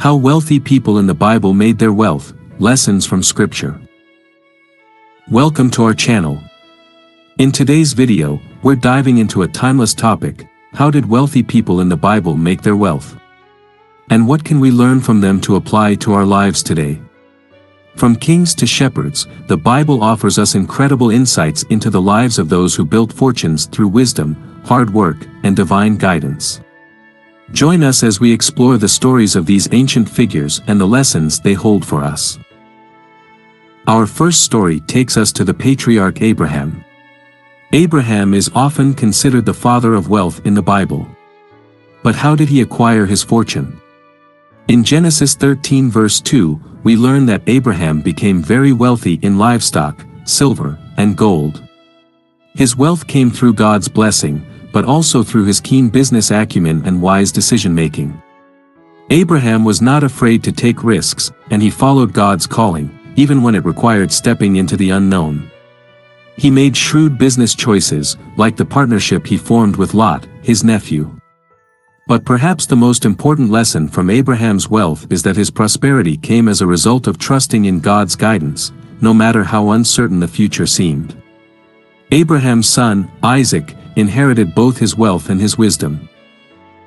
How wealthy people in the Bible made their wealth, lessons from Scripture. Welcome to our channel. In today's video, we're diving into a timeless topic: how did wealthy people in the Bible make their wealth? And what can we learn from them to apply to our lives today? From kings to shepherds, the Bible offers us incredible insights into the lives of those who built fortunes through wisdom, hard work, and divine guidance. Join us as we explore the stories of these ancient figures and the lessons they hold for us. Our first story takes us to the patriarch Abraham. Abraham is often considered the father of wealth in the Bible. But how did he acquire his fortune? In Genesis 13 verse 2, we learn that Abraham became very wealthy in livestock, silver, and gold. His wealth came through God's blessing, but also through his keen business acumen and wise decision-making. Abraham was not afraid to take risks, and he followed God's calling, even when it required stepping into the unknown. He made shrewd business choices, like the partnership he formed with Lot, his nephew. But perhaps the most important lesson from Abraham's wealth is that his prosperity came as a result of trusting in God's guidance, no matter how uncertain the future seemed. Abraham's son, Isaac, inherited both his wealth and his wisdom.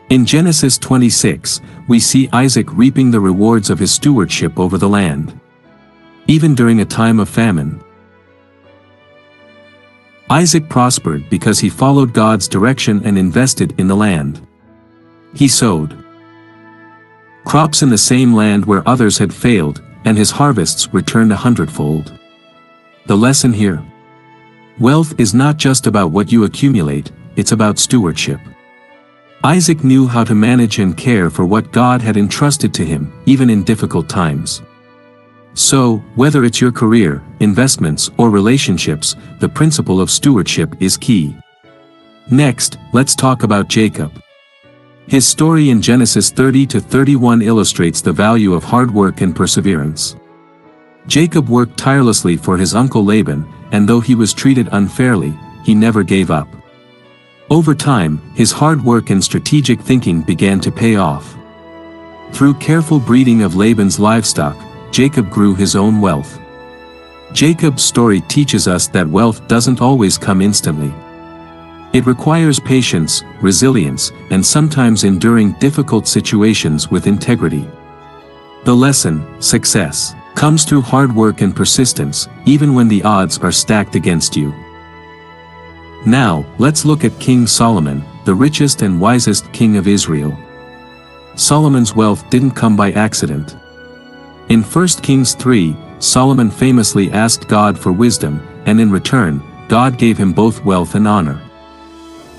In Genesis 26, we see Isaac reaping the rewards of his stewardship over the land. Even during a time of famine, Isaac prospered because he followed God's direction and invested in the land. He sowed crops in the same land where others had failed, and his harvests returned 100-fold. The lesson here: wealth is not just about what you accumulate, it's about stewardship. Isaac knew how to manage and care for what God had entrusted to him, even in difficult times. So, whether it's your career, investments, or relationships, the principle of stewardship is key. Next, let's talk about Jacob. His story in Genesis 30-31 illustrates the value of hard work and perseverance. Jacob worked tirelessly for his uncle Laban, and though he was treated unfairly, he never gave up. Over time, his hard work and strategic thinking began to pay off. Through careful breeding of Laban's livestock, Jacob grew his own wealth. Jacob's story teaches us that wealth doesn't always come instantly. It requires patience, resilience, and sometimes enduring difficult situations with integrity. The lesson: success comes through hard work and persistence, even when the odds are stacked against you. Now, let's look at King Solomon, the richest and wisest king of Israel. Solomon's wealth didn't come by accident. In 1 Kings 3, Solomon famously asked God for wisdom, and in return, God gave him both wealth and honor.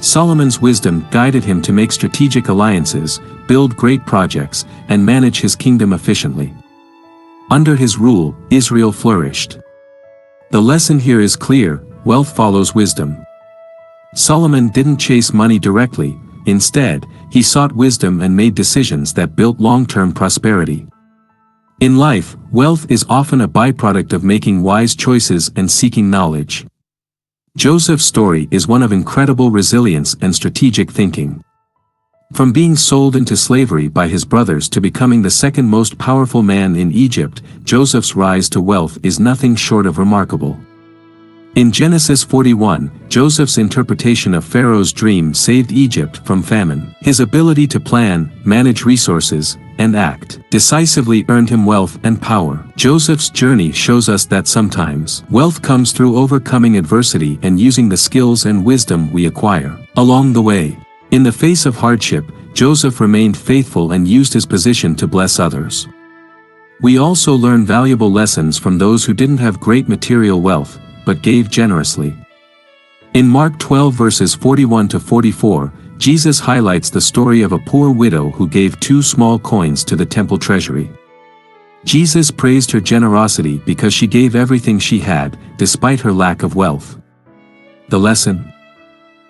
Solomon's wisdom guided him to make strategic alliances, build great projects, and manage his kingdom efficiently. Under his rule, Israel flourished. The lesson here is clear: wealth follows wisdom. Solomon didn't chase money directly; instead, he sought wisdom and made decisions that built long-term prosperity. In life, wealth is often a byproduct of making wise choices and seeking knowledge. Joseph's story is one of incredible resilience and strategic thinking. From being sold into slavery by his brothers to becoming the second most powerful man in Egypt, Joseph's rise to wealth is nothing short of remarkable. In Genesis 41, Joseph's interpretation of Pharaoh's dream saved Egypt from famine. His ability to plan, manage resources, and act decisively earned him wealth and power. Joseph's journey shows us that sometimes wealth comes through overcoming adversity and using the skills and wisdom we acquire along the way. In the face of hardship, Joseph remained faithful and used his position to bless others. We also learn valuable lessons from those who didn't have great material wealth, but gave generously. In Mark 12 verses 41-44, Jesus highlights the story of a poor widow who gave 2 small coins to the temple treasury. Jesus praised her generosity because she gave everything she had, despite her lack of wealth. The lesson: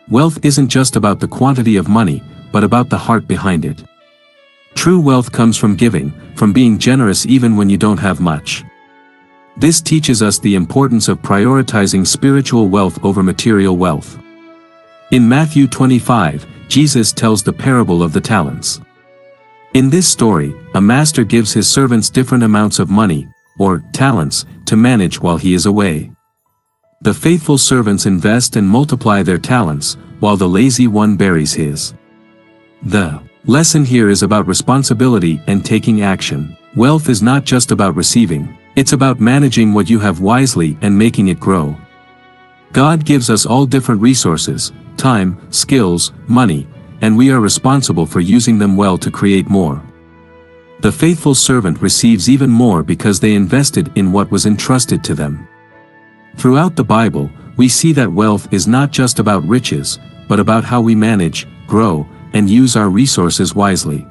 wealth isn't just about the quantity of money, but about the heart behind it. True wealth comes from giving, from being generous even when you don't have much. This teaches us the importance of prioritizing spiritual wealth over material wealth. In Matthew 25, Jesus tells the parable of the talents. In this story, a master gives his servants different amounts of money, or talents, to manage while he is away. The faithful servants invest and multiply their talents, while the lazy one buries his. The lesson here is about responsibility and taking action. Wealth is not just about receiving, it's about managing what you have wisely and making it grow. God gives us all different resources, time, skills, money, and we are responsible for using them well to create more. The faithful servant receives even more because they invested in what was entrusted to them. Throughout the Bible, we see that wealth is not just about riches, but about how we manage, grow, and use our resources wisely.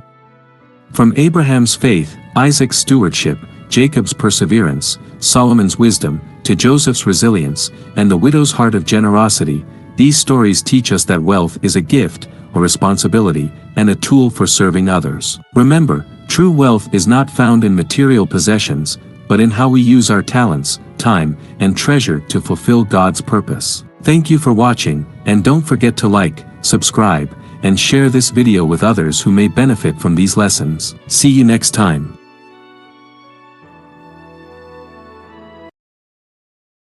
From Abraham's faith, Isaac's stewardship, Jacob's perseverance, Solomon's wisdom, to Joseph's resilience, and the widow's heart of generosity, these stories teach us that wealth is a gift, a responsibility, and a tool for serving others. Remember, true wealth is not found in material possessions, but in how we use our talents, time, and treasure to fulfill God's purpose. Thank you for watching, and don't forget to like, subscribe, and share this video with others who may benefit from these lessons. See you next time.